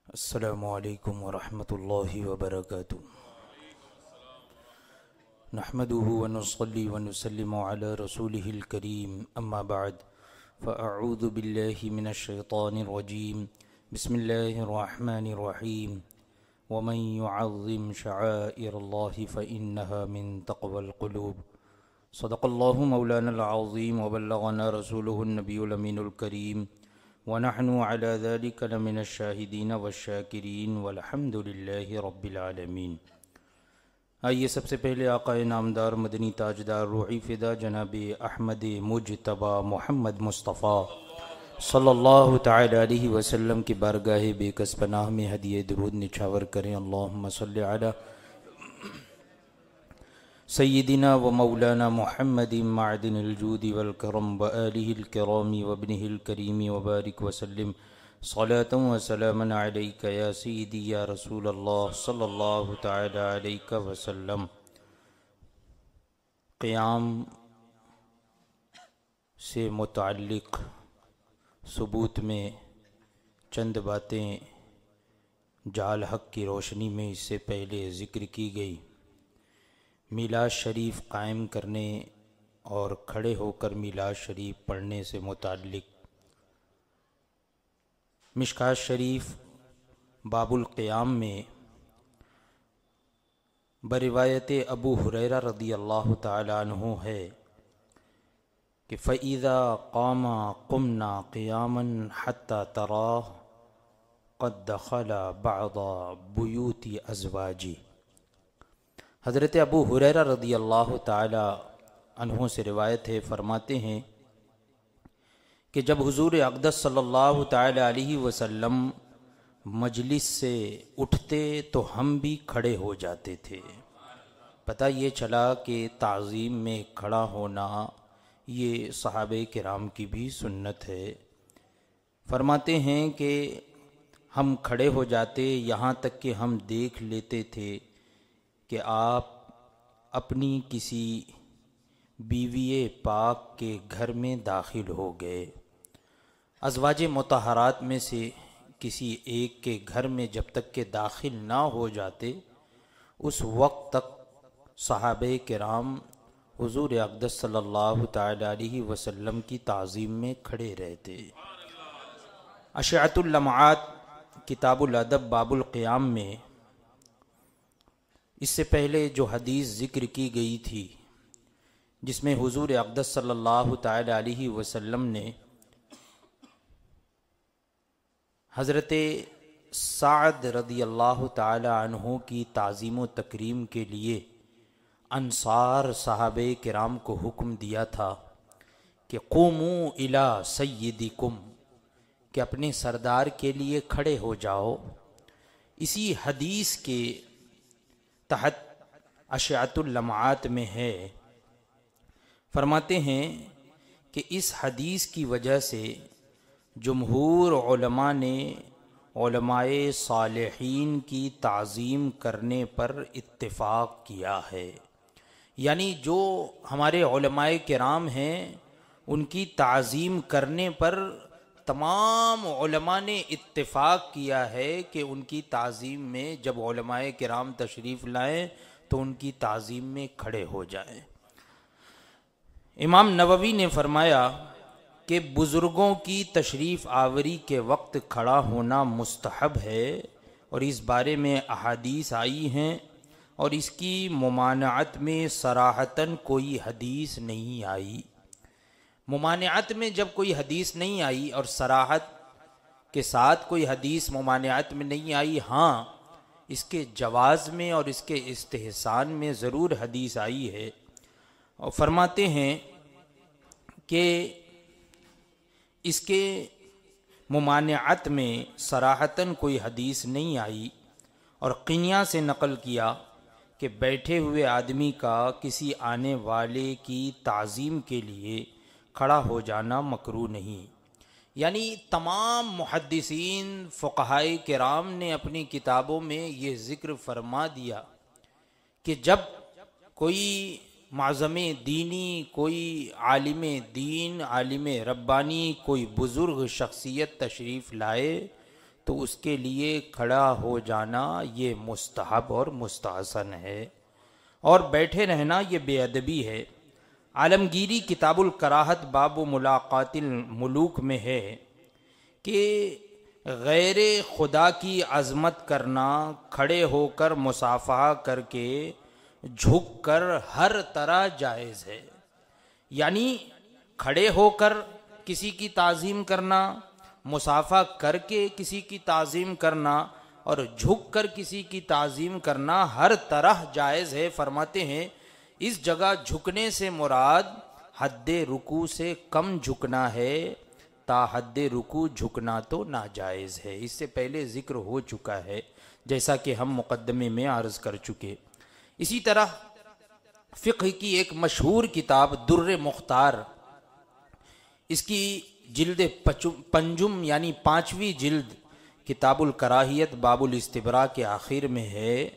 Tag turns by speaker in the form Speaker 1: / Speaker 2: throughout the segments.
Speaker 1: السلام علیکم ورحمۃ اللہ وبرکاتہ۔ نحمده ونصلي ونسلم على رسوله الكريم اما بعد فاعوذ باللہ من الشیطان الرجیم بسم اللہ الرحمن الرحیم ومن يعظم شعائر الله فإنها من تقوى القلوب صدق اللہ مولانا العظیم وبلغنا رسوله النبی الامین الکریم ونحن على ذلك لمن الشاہدین والشاکرین والحمد للہ رب العالمین۔ آئیے سب سے پہلے آقا نامدار مدنی تاجدار روحی فدا جناب احمد مجتبی محمد مصطفیٰ صلی اللہ تعالی علیہ وسلم کی بارگاہ بے کس پناہ میں ہدیہ درود نچھاور کریں۔ اللہم صلی علی سیدنا و مولانا محمد معدن الجود والکرم وآلہ الکرام وابنہ الکریم وبارک وسلم صلاة و سلاما علیک یا سیدی یا رسول اللہ صلی اللہ تعالی علیہ وسلم۔ قیام سے متعلق ثبوت میں چند باتیں جعل حق کی روشنی میں اس سے پہلے ذکر کی گئی۔ میلاد شریف قائم کرنے اور کھڑے ہو کر میلاد شریف پڑھنے سے متعلق مشکوٰۃ شریف باب القیام میں بروایت ابو ہریرہ رضی اللہ تعالی عنہ ہے کہ فَإِذَا قَامَ قُمْنَا قِيَامًا حَتَّى تَرَاهُ قَدْ دَخَلَ بَعْضَ بُيُوتِ أَزْوَاجِهِ۔ حضرت ابو ہریرہ رضی اللہ تعالی عنہ سے روایت ہے، فرماتے ہیں کہ جب حضور اقدس صلی اللہ تعالی علیہ وسلم مجلس سے اٹھتے تو ہم بھی کھڑے ہو جاتے تھے۔ پتہ یہ چلا کہ تعظیم میں کھڑا ہونا یہ صحابہ کرام کی بھی سنت ہے۔ فرماتے ہیں کہ ہم کھڑے ہو جاتے یہاں تک کہ ہم دیکھ لیتے تھے کہ آپ اپنی کسی بیوی پاک کے گھر میں داخل ہو گئے۔ ازواج مطہرات میں سے کسی ایک کے گھر میں جب تک کہ داخل نہ ہو جاتے اس وقت تک صحابہ کرام حضور اقدس صلی اللہ تعالی علیہ وسلم کی تعظیم میں کھڑے رہتے۔ اشعۃ اللمعات کتاب الادب باب القیام میں اس سے پہلے جو حدیث ذکر کی گئی تھی جس میں حضور اقدس صلی اللہ تعالی علیہ وسلم نے حضرت سعد رضی اللہ تعالی عنہ کی تعظیم و تکریم کے لیے انصار صحابہ کرام کو حکم دیا تھا کہ قوموا الی سیدکم، کہ اپنے سردار کے لیے کھڑے ہو جاؤ۔ اسی حدیث کے تحت اشعۃ اللمعات میں ہے، فرماتے ہیں کہ اس حدیث کی وجہ سے جمہور علماء نے علماء صالحین کی تعظیم کرنے پر اتفاق کیا ہے۔ یعنی جو ہمارے علماء کرام ہیں ان کی تعظیم کرنے پر تمام علماء نے اتفاق کیا ہے کہ ان کی تعظیم میں جب علماء کرام تشریف لائیں تو ان کی تعظیم میں کھڑے ہو جائیں۔ امام نووی نے فرمایا کہ بزرگوں کی تشریف آوری کے وقت کھڑا ہونا مستحب ہے، اور اس بارے میں احادیث آئی ہیں اور اس کی ممانعت میں صراحتاً کوئی حدیث نہیں آئی۔ ممانعت میں جب کوئی حدیث نہیں آئی اور صراحت کے ساتھ کوئی حدیث ممانعت میں نہیں آئی، ہاں اس کے جواز میں اور اس کے استحسان میں ضرور حدیث آئی ہے، اور فرماتے ہیں کہ اس کے ممانعت میں صراحتاً کوئی حدیث نہیں آئی، اور قنیہ سے نقل کیا کہ بیٹھے ہوئے آدمی کا کسی آنے والے کی تعظیم کے لیے کھڑا ہو جانا مکروہ نہیں۔ یعنی تمام محدثین فقہائے کرام نے اپنی کتابوں میں یہ ذکر فرما دیا کہ جب کوئی معظم دینی، کوئی عالم دین، عالم ربانی، کوئی بزرگ شخصیت تشریف لائے تو اس کے لیے کھڑا ہو جانا یہ مستحب اور مستحسن ہے، اور بیٹھے رہنا یہ بے ادبی ہے۔ عالمگیری کتاب الکراہت باب ملاقات الملوک میں ہے کہ غیر خدا کی عظمت کرنا، کھڑے ہو کر مصافحہ کر کے جھک کر ہر طرح جائز ہے۔ یعنی کھڑے ہو کر کسی کی تعظیم کرنا، مصافحہ کر کے کسی کی تعظیم کرنا، اور جھک کر کسی کی تعظیم کرنا ہر طرح جائز ہے۔ فرماتے ہیں اس جگہ جھکنے سے مراد حد رکوع سے کم جھکنا ہے، تا حد رکوع جھکنا تو ناجائز ہے۔ اس سے پہلے ذکر ہو چکا ہے جیسا کہ ہم مقدمے میں عرض کر چکے۔ اسی طرح فقہ کی ایک مشہور کتاب در مختار، اس کی جلد پنجم یعنی 5ویں جلد کتاب الکراہیت باب الاستبراء کے آخر میں ہے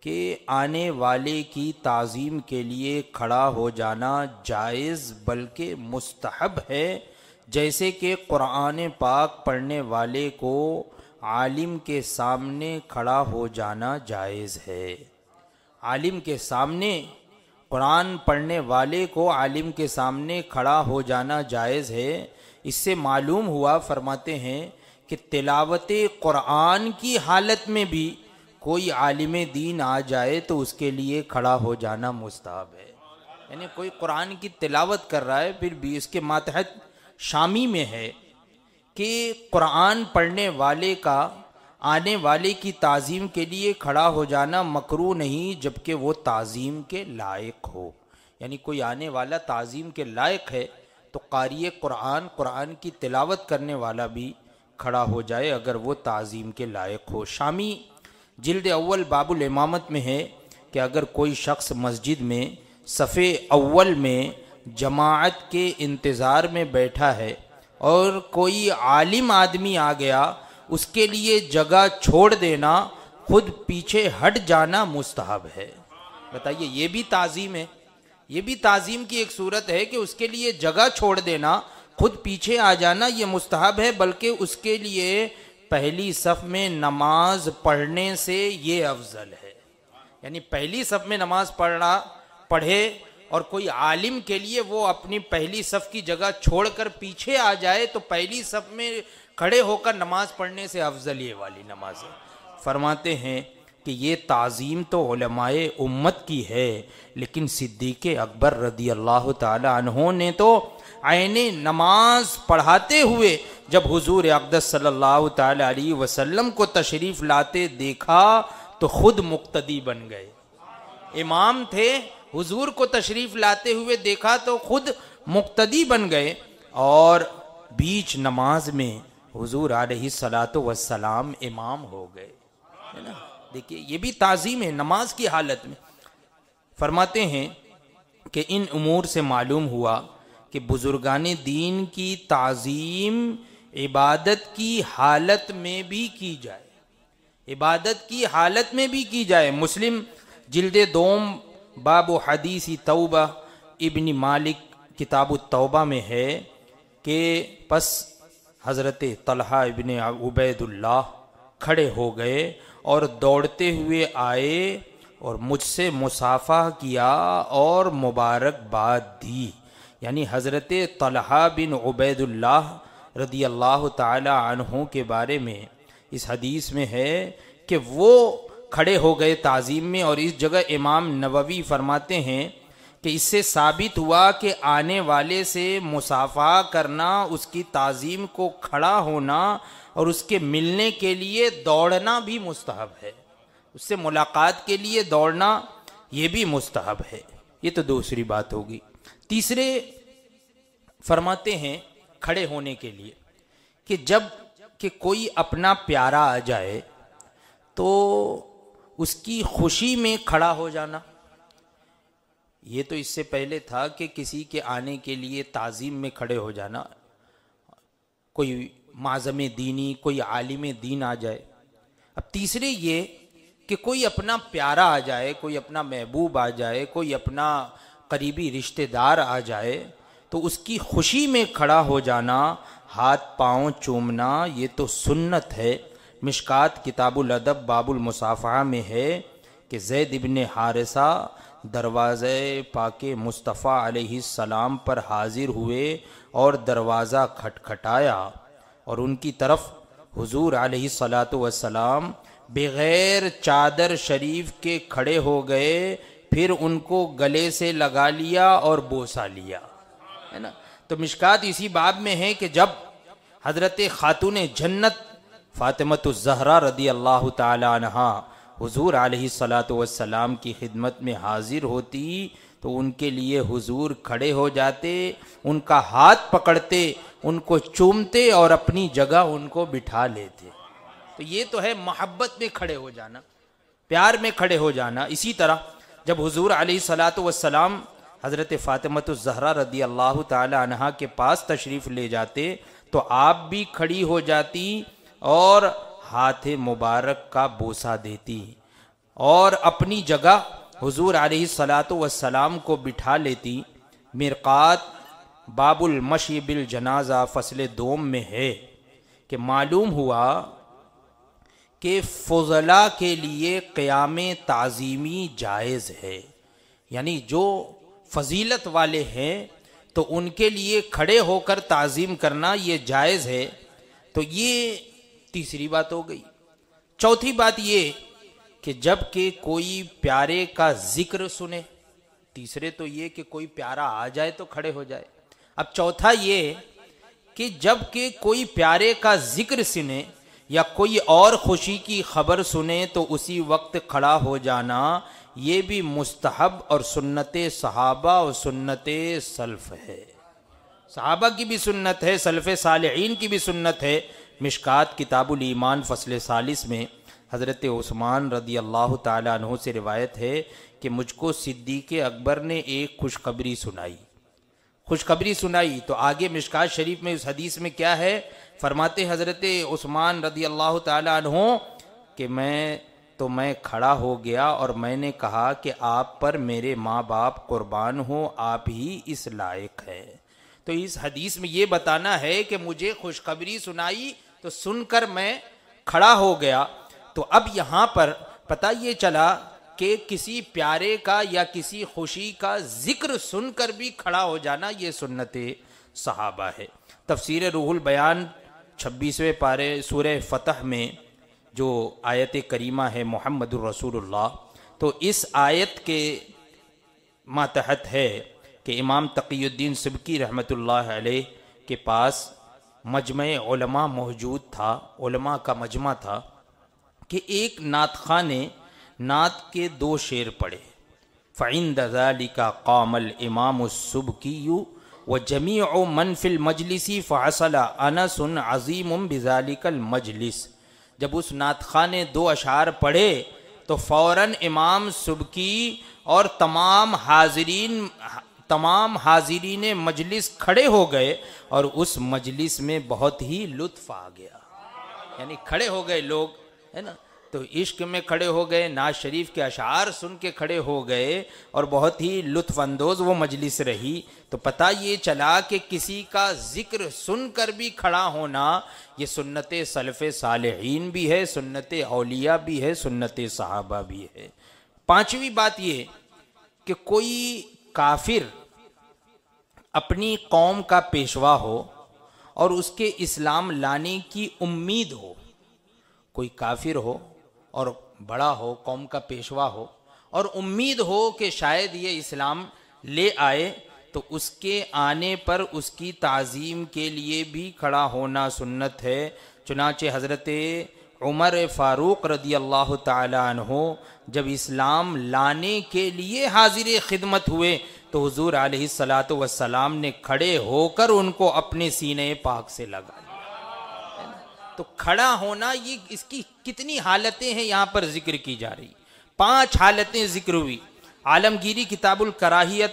Speaker 1: کہ آنے والے کی تعظیم کے لیے کھڑا ہو جانا جائز بلکہ مستحب ہے، جیسے کہ قرآن پاک پڑھنے والے کو عالم کے سامنے کھڑا ہو جانا جائز ہے۔ عالم کے سامنے، قرآن پڑھنے والے کو عالم کے سامنے کھڑا ہو جانا جائز ہے۔ اس سے معلوم ہوا، فرماتے ہیں کہ تلاوت قرآن کی حالت میں بھی کوئی عالم دین آ جائے تو اس کے لیے کھڑا ہو جانا مستحب ہے۔ یعنی کوئی قرآن کی تلاوت کر رہا ہے پھر بھی اس کے ماتحت شامی میں ہے کہ قرآن پڑھنے والے کا آنے والے کی تعظیم کے لیے کھڑا ہو جانا مکروہ نہیں جبکہ وہ تعظیم کے لائق ہو۔ یعنی کوئی آنے والا تعظیم کے لائق ہے تو قاری قرآن، قرآن کی تلاوت کرنے والا بھی کھڑا ہو جائے اگر وہ تعظیم کے لائق ہو۔ شامی جلد اول باب الامامت میں ہے کہ اگر کوئی شخص مسجد میں صف اول میں جماعت کے انتظار میں بیٹھا ہے اور کوئی عالم آدمی آ گیا، اس کے لیے جگہ چھوڑ دینا، خود پیچھے ہٹ جانا مستحب ہے۔ بتائیے، یہ بھی تعظیم ہے، یہ بھی تعظیم کی ایک صورت ہے کہ اس کے لیے جگہ چھوڑ دینا، خود پیچھے آ جانا یہ مستحب ہے، بلکہ اس کے لیے پہلی صف میں نماز پڑھنے سے یہ افضل ہے۔ یعنی پہلی صف میں نماز پڑھے اور کوئی عالم کے لیے وہ اپنی پہلی صف کی جگہ چھوڑ کر پیچھے آ جائے تو پہلی صف میں کھڑے ہو کر نماز پڑھنے سے افضل یہ والی نماز ہے۔ فرماتے ہیں کہ یہ تعظیم تو علماء امت کی ہے، لیکن صدیق اکبر رضی اللہ تعالی عنہ نے تو عین نماز پڑھاتے ہوئے جب حضور اقدس صلی اللہ تعالی علیہ وسلم کو تشریف لاتے دیکھا تو خود مقتدی بن گئے۔ امام تھے، حضور کو تشریف لاتے ہوئے دیکھا تو خود مقتدی بن گئے، اور بیچ نماز میں حضور علیہ الصلاۃ والسلام امام ہو گئے، ہے نا۔ دیکھیے یہ بھی تعظیم ہے نماز کی حالت میں۔ فرماتے ہیں کہ ان امور سے معلوم ہوا کہ بزرگان دین کی تعظیم عبادت کی حالت میں بھی کی جائے، عبادت کی حالت میں بھی کی جائے۔ مسلم جلد دوم باب حدیث توبہ ابن مالک کتاب التوبہ میں ہے کہ پس حضرت طلحہ ابن عبید اللہ کھڑے ہو گئے اور دوڑتے ہوئے آئے اور مجھ سے مصافحہ کیا اور مبارکباد دی۔ یعنی حضرت طلحہ بن عبید اللہ رضی اللہ تعالی عنہ کے بارے میں اس حدیث میں ہے کہ وہ کھڑے ہو گئے تعظیم میں، اور اس جگہ امام نووی فرماتے ہیں کہ اس سے ثابت ہوا کہ آنے والے سے مصافحہ کرنا، اس کی تعظیم کو کھڑا ہونا اور اس کے ملنے کے لیے دوڑنا بھی مستحب ہے، اس سے ملاقات کے لیے دوڑنا یہ بھی مستحب ہے۔ یہ تو دوسری بات ہوگی۔ تیسرے فرماتے ہیں کھڑے ہونے کے لیے کہ جب کہ کوئی اپنا پیارا آ جائے تو اس کی خوشی میں کھڑا ہو جانا۔ یہ تو اس سے پہلے تھا کہ کسی کے آنے کے لیے تعظیم میں کھڑے ہو جانا، کوئی معظم دینی، کوئی عالم دین آ جائے۔ اب تیسرے یہ کہ کوئی اپنا پیارا آ جائے، کوئی اپنا محبوب آ جائے، کوئی اپنا قریبی رشتہ دار آ جائے تو اس کی خوشی میں کھڑا ہو جانا، ہاتھ پاؤں چومنا، یہ تو سنت ہے۔ مشکات کتاب الادب باب المصافحہ میں ہے کہ زید ابن حارثہ دروازے پاک مصطفیٰ علیہ السلام پر حاضر ہوئے اور دروازہ کھٹکھٹایا، اور ان کی طرف حضور علیہ السلام بغیر چادر شریف کے کھڑے ہو گئے، پھر ان کو گلے سے لگا لیا اور بوسہ لیا، ہے نا۔ تو مشکات اسی باب میں ہے کہ جب حضرت خاتون جنت فاطمۃ الزہرا رضی اللہ تعالی عنہا حضور علیہ السلام کی خدمت میں حاضر ہوتی تو ان کے لیے حضور کھڑے ہو جاتے، ان کا ہاتھ پکڑتے، ان کو چومتے اور اپنی جگہ ان کو بٹھا لیتے۔ تو یہ تو ہے محبت میں کھڑے ہو جانا، پیار میں کھڑے ہو جانا۔ اسی طرح جب حضور علیہ السلام حضرت فاطمۃ الزہرا رضی اللہ تعالی عنہا کے پاس تشریف لے جاتے تو آپ بھی کھڑی ہو جاتی اور ہاتھ مبارک کا بوسہ دیتی اور اپنی جگہ حضور علیہ السلام کو بٹھا لیتی۔ مرقات باب المشی بالجنازہ فصل دوم میں ہے کہ معلوم ہوا کہ فضلاء کے لیے قیام تعظیمی جائز ہے، یعنی جو فضیلت والے ہیں تو ان کے لیے کھڑے ہو کر تعظیم کرنا یہ جائز ہے۔ تو یہ تیسری بات ہو گئی۔ چوتھی بات یہ کہ جب کہ کوئی پیارے کا ذکر سنے، تیسرے تو یہ کہ کوئی پیارا آ جائے تو کھڑے ہو جائے، اب چوتھا یہ کہ جب کہ کوئی پیارے کا ذکر سنے یا کوئی اور خوشی کی خبر سنے تو اسی وقت کھڑا ہو جانا، یہ بھی مستحب اور سنت صحابہ اور سنت سلف ہے۔ صحابہ کی بھی سنت ہے، سلف صالحین کی بھی سنت ہے۔ مشکات کتاب الایمان فصل ثالث میں حضرت عثمان رضی اللہ تعالیٰ عنہ سے روایت ہے کہ مجھ کو صدیق اکبر نے ایک خوشخبری سنائی تو آگے مشکات شریف میں اس حدیث میں کیا ہے، فرماتے حضرت عثمان رضی اللہ تعالیٰ عنہ کہ میں کھڑا ہو گیا اور میں نے کہا کہ آپ پر میرے ماں باپ قربان ہوں، آپ ہی اس لائق ہے۔ تو اس حدیث میں یہ بتانا ہے کہ مجھے خوشخبری سنائی تو سن کر میں کھڑا ہو گیا۔ تو اب یہاں پر پتہ یہ چلا کہ کسی پیارے کا یا کسی خوشی کا ذکر سن کر بھی کھڑا ہو جانا یہ سنت صحابہ ہے۔ تفسیر روح البیان 26ویں پارے سورہ فتح میں جو آیت کریمہ ہے محمد الرسول اللہ، تو اس آیت کے ماتحت ہے کہ امام تقی الدین سبکی رحمۃ اللہ علیہ کے پاس مجمع علماء موجود تھا، علماء کا مجمع تھا، کہ ایک نعت خواں نے نعت کے 2 شعر پڑھے، فَعِنْدَ ذَلِكَ قَامَ الْإِمَامُ السُّبْكِيُّ وَجَمِيعُ مَنْ فِي الْمَجْلِسِ فَحَصَلَ أَنَسٌ عَظِيمٌ بِذَلِكَ الْمَجْلِسِ۔ جب اس نعت خواں نے 2 اشعار پڑھے تو فوراً امام سبکی اور تمام حاضرین مجلس کھڑے ہو گئے اور اس مجلس میں بہت ہی لطف آ گیا، یعنی کھڑے ہو گئے لوگ، ہے نا، تو عشق میں کھڑے ہو گئے، نعت شریف کے اشعار سن کے کھڑے ہو گئے اور بہت ہی لطف اندوز وہ مجلس رہی۔ تو پتہ یہ چلا کہ کسی کا ذکر سن کر بھی کھڑا ہونا یہ سنت سلف صالحین بھی ہے، سنت اولیاء بھی ہے، سنت صحابہ بھی ہے۔ 5ویں بات یہ کہ کوئی کافر اپنی قوم کا پیشوا ہو اور اس کے اسلام لانے کی امید ہو، کوئی کافر ہو اور بڑا ہو، قوم کا پیشوا ہو اور امید ہو کہ شاید یہ اسلام لے آئے، تو اس کے آنے پر اس کی تعظیم کے لیے بھی کھڑا ہونا سنت ہے۔ چنانچہ حضرت عمر فاروق رضی اللہ تعالی عنہ جب اسلام لانے کے لیے حاضر خدمت ہوئے تو حضور علیہ السلام نے کھڑے ہو کر ان کو اپنے سینے پاک سے لگا لیا۔ تو کھڑا ہونا یہ اس کی کتنی حالتیں ہیں یہاں پر ذکر کی جا رہی، 5 حالتیں ذکر ہوئی۔ عالمگیری کتاب الکراہیت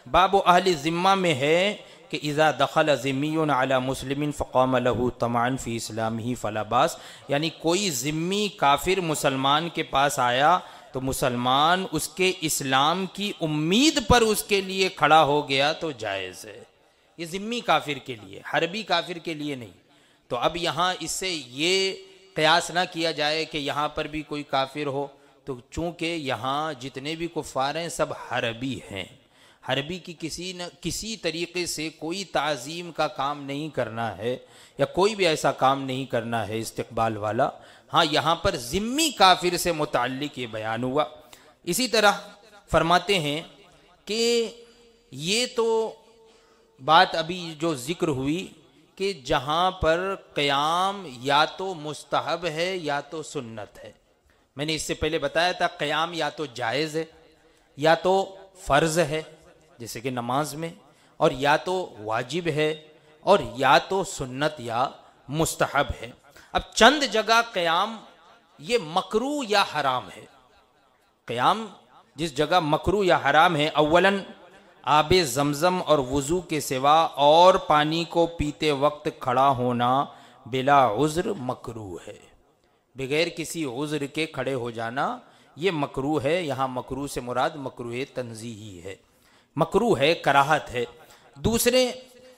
Speaker 1: باب اہل ذمہ میں ہے کہ اذا دخل ذمی علی مسلم فقام له طمعا فی اسلامہ فلا باس، یعنی کوئی ذمی کافر مسلمان کے پاس آیا تو مسلمان اس کے اسلام کی امید پر اس کے لیے کھڑا ہو گیا تو جائز ہے، یہ ذمی کافر کے لیے، حربی کافر کے لیے نہیں۔ تو اب یہاں اس سے یہ قیاس نہ کیا جائے کہ یہاں پر بھی کوئی کافر ہو، تو چونکہ یہاں جتنے بھی کفار ہیں سب حربی ہیں، حربی کی کسی نہ کسی طریقے سے کوئی تعظیم کا کام نہیں کرنا ہے، یا کوئی بھی ایسا کام نہیں کرنا ہے استقبال والا۔ ہاں یہاں پر ذمی کافر سے متعلق یہ بیان ہوا۔ اسی طرح فرماتے ہیں کہ یہ تو بات ابھی جو ذکر ہوئی کہ جہاں پر قیام یا تو مستحب ہے یا تو سنت ہے۔ میں نے اس سے پہلے بتایا تھا قیام یا تو جائز ہے یا تو فرض ہے جیسے کہ نماز میں، اور یا تو واجب ہے، اور یا تو سنت یا مستحب ہے۔ اب چند جگہ قیام یہ مکروہ یا حرام ہے۔ قیام جس جگہ مکروہ یا حرام ہے، اولاً آب زمزم اور وضو کے سوا اور پانی کو پیتے وقت کھڑا ہونا بلا عذر مکروہ ہے، بغیر کسی عذر کے کھڑے ہو جانا یہ مکروہ ہے۔ یہاں مکروہ سے مراد مکروہ تنزیہی ہے، مکروہ ہے، کراہت ہے۔ دوسرے،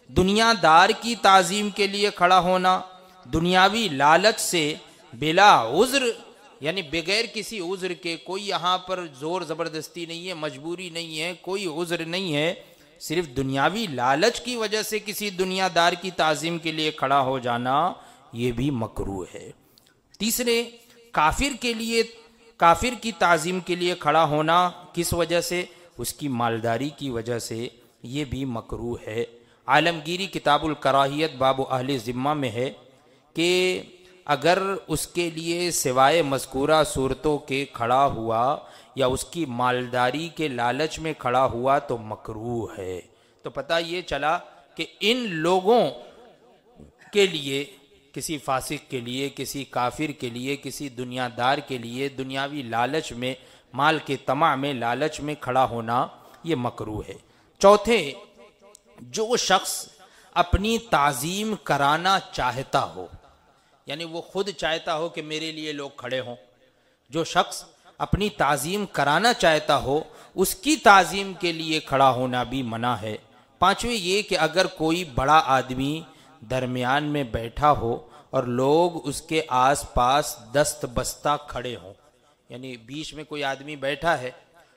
Speaker 1: دنیا دار کی تعظیم کے لیے کھڑا ہونا، دنیاوی لالچ سے بلا عذر یعنی بغیر کسی عذر کے، کوئی یہاں پر زور زبردستی نہیں ہے، مجبوری نہیں ہے، کوئی عذر نہیں ہے، صرف دنیاوی لالچ کی وجہ سے کسی دنیا دار کی تعظیم کے لیے کھڑا ہو جانا یہ بھی مکروہ ہے۔ تیسرے، کافر کی تعظیم کے لیے کھڑا ہونا کس وجہ سے؟ اس کی مالداری کی وجہ سے، یہ بھی مکروہ ہے۔ عالمگیری کتاب الکراہیت باب اہل ذمہ میں ہے کہ اگر اس کے لیے سوائے مذکورہ صورتوں کے کھڑا ہوا یا اس کی مالداری کے لالچ میں کھڑا ہوا تو مکروہ ہے۔ تو پتہ یہ چلا کہ ان لوگوں کے لیے، کسی فاسق کے لیے، کسی کافر کے لیے، کسی دنیا دار کے لیے دنیاوی لالچ میں، مال کے طمع میں، لالچ میں کھڑا ہونا یہ مکروہ ہے۔ چوتھے، جو شخص اپنی تعظیم کرانا چاہتا ہو، یعنی وہ خود چاہتا ہو کہ میرے لیے لوگ کھڑے ہوں، جو شخص اپنی تعظیم کرانا چاہتا ہو اس کی تعظیم کے لیے کھڑا ہونا بھی منع ہے۔ پانچویں یہ کہ اگر کوئی بڑا آدمی درمیان میں بیٹھا ہو اور لوگ اس کے آس پاس دست بستہ کھڑے ہوں، یعنی بیچ میں کوئی آدمی بیٹھا ہے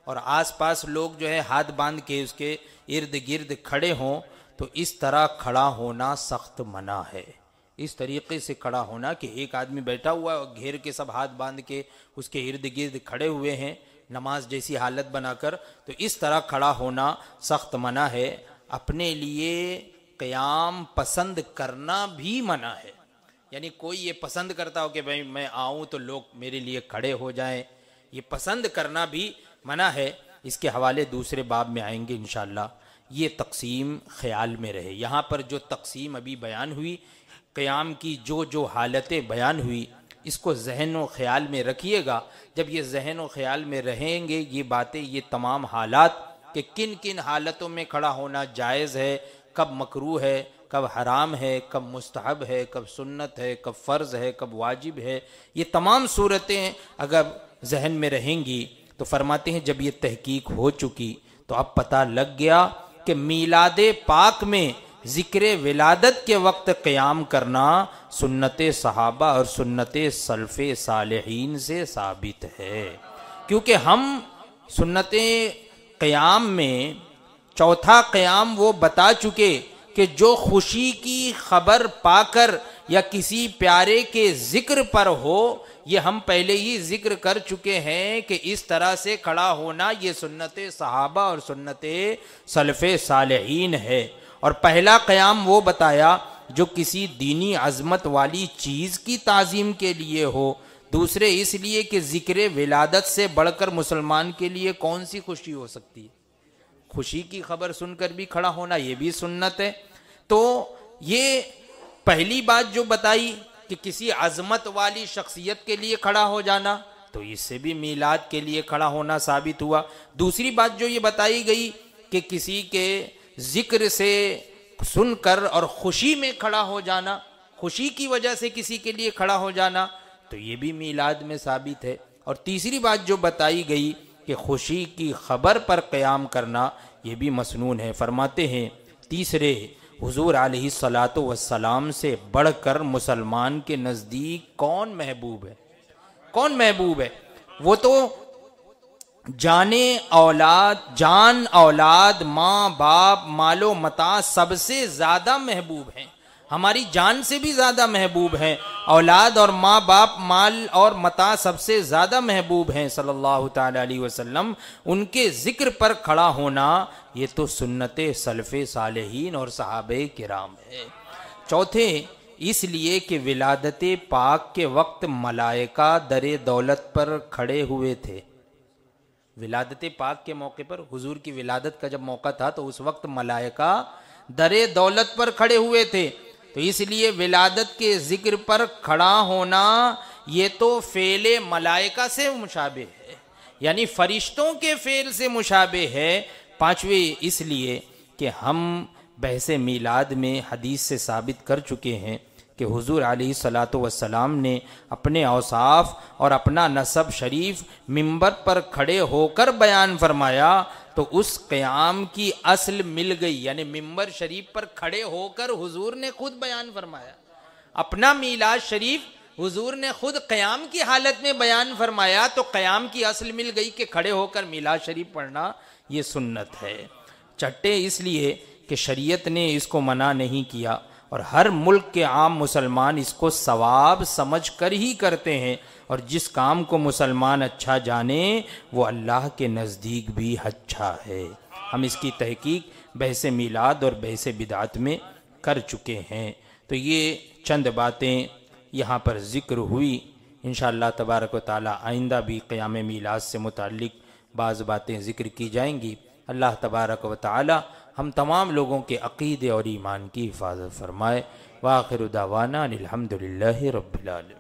Speaker 1: اور آس پاس لوگ جو ہے ہاتھ باندھ کے اس کے ارد گرد کھڑے ہوں، تو اس طرح کھڑا ہونا سخت منع ہے۔ اس طریقے سے کھڑا ہونا کہ ایک آدمی بیٹھا ہوا اور گھیر کے سب ہاتھ باندھ کے اس کے ارد گرد کھڑے ہوئے ہیں نماز جیسی حالت بنا کر، تو اس طرح کھڑا ہونا سخت منع ہے۔ اپنے لیے قیام پسند کرنا بھی منع ہے، یعنی کوئی یہ پسند کرتا ہو کہ بھئی میں آؤں تو لوگ میرے لیے کھڑے ہو جائیں، یہ پسند کرنا بھی منع ہے۔ اس کے حوالے دوسرے باب میں آئیں گے انشاءاللہ۔ یہ تقسیم خیال میں رہے۔ یہاں پر جو تقسیم ابھی بیان ہوئی، قیام کی جو حالتیں بیان ہوئی، اس کو ذہن و خیال میں رکھیے گا۔ جب یہ ذہن و خیال میں رہیں گے یہ باتیں، یہ تمام حالات کہ کن کن حالتوں میں کھڑا ہونا جائز ہے، کب مکروہ ہے، کب حرام ہے، کب مستحب ہے، کب سنت ہے، کب فرض ہے، کب واجب ہے، یہ تمام صورتیں اگر ذہن میں رہیں گی تو فرماتے ہیں جب یہ تحقیق ہو چکی تو اب پتہ لگ گیا کہ میلاد پاک میں ذکر ولادت کے وقت قیام کرنا سنت صحابہ اور سنت سلف صالحین سے ثابت ہے، کیونکہ ہم سنت قیام میں چوتھا قیام وہ بتا چکے کہ جو خوشی کی خبر پا کر یا کسی پیارے کے ذکر پر ہو، یہ ہم پہلے ہی ذکر کر چکے ہیں کہ اس طرح سے کھڑا ہونا یہ سنت صحابہ اور سنت سلف صالحین ہے۔ اور پہلا قیام وہ بتایا جو کسی دینی عظمت والی چیز کی تعظیم کے لیے ہو، دوسرے اس لیے کہ ذکر ولادت سے بڑھ کر مسلمان کے لیے کون سی خوشی ہو سکتی ہے؟ خوشی کی خبر سن کر بھی کھڑا ہونا یہ بھی سنت ہے۔ تو یہ پہلی بات جو بتائی کہ کسی عظمت والی شخصیت کے لیے کھڑا ہو جانا، تو اس سے بھی میلاد کے لیے کھڑا ہونا ثابت ہوا۔ دوسری بات جو یہ بتائی گئی کہ کسی کے ذکر سے سن کر اور خوشی میں کھڑا ہو جانا، خوشی کی وجہ سے کسی کے لیے کھڑا ہو جانا، تو یہ بھی میلاد میں ثابت ہے۔ اور تیسری بات جو بتائی گئی کہ خوشی کی خبر پر قیام کرنا یہ بھی مسنون ہے۔ فرماتے ہیں تیسرے حضور علیہ الصلاۃ والسلام سے بڑھ کر مسلمان کے نزدیک کون محبوب ہے؟ کون محبوب ہے؟ وہ تو جان اولاد ماں باپ مال و متاع سب سے زیادہ محبوب ہیں، ہماری جان سے بھی زیادہ محبوب ہیں، اولاد اور ماں باپ مال اور متاع سب سے زیادہ محبوب ہیں صلی اللہ تعالی علیہ وسلم۔ ان کے ذکر پر کھڑا ہونا یہ تو سنت سلف صالحین اور صحابہ کرام ہے۔ چوتھے، اس لیے کہ ولادت پاک کے وقت ملائکہ در دولت پر کھڑے ہوئے تھے۔ ولادت پاک کے موقع پر، حضور کی ولادت کا جب موقع تھا تو اس وقت ملائکہ در دولت پر کھڑے ہوئے تھے، تو اس لیے ولادت کے ذکر پر کھڑا ہونا یہ تو فعل ملائکہ سے مشابہ ہے، یعنی فرشتوں کے فعل سے مشابہ ہے۔ پانچویں، اس لیے کہ ہم بحث میلاد میں حدیث سے ثابت کر چکے ہیں کہ حضور علیہ الصلاۃ والسلام نے اپنے اوصاف اور اپنا نسب شریف منبر پر کھڑے ہو کر بیان فرمایا، تو اس قیام کی اصل مل گئی، یعنی منبر شریف پر کھڑے ہو کر حضور نے خود بیان فرمایا، اپنا میلاد شریف حضور نے خود قیام کی حالت میں بیان فرمایا، تو قیام کی اصل مل گئی کہ کھڑے ہو کر میلاد شریف پڑھنا یہ سنت ہے۔ چھٹے، اس لیے کہ شریعت نے اس کو منع نہیں کیا، اور ہر ملک کے عام مسلمان اس کو ثواب سمجھ کر ہی کرتے ہیں، اور جس کام کو مسلمان اچھا جانے وہ اللہ کے نزدیک بھی اچھا ہے۔ ہم اس کی تحقیق بحث میلاد اور بحث بدعت میں کر چکے ہیں۔ تو یہ چند باتیں یہاں پر ذکر ہوئی، انشاءاللہ تبارک و تعالی آئندہ بھی قیام میلاد سے متعلق بعض باتیں ذکر کی جائیں گی۔ اللہ تبارک و تعالی ہم تمام لوگوں کے عقیدے اور ایمان کی حفاظت فرمائے۔ وآخر دعوانا الحمدللہ رب العالمین۔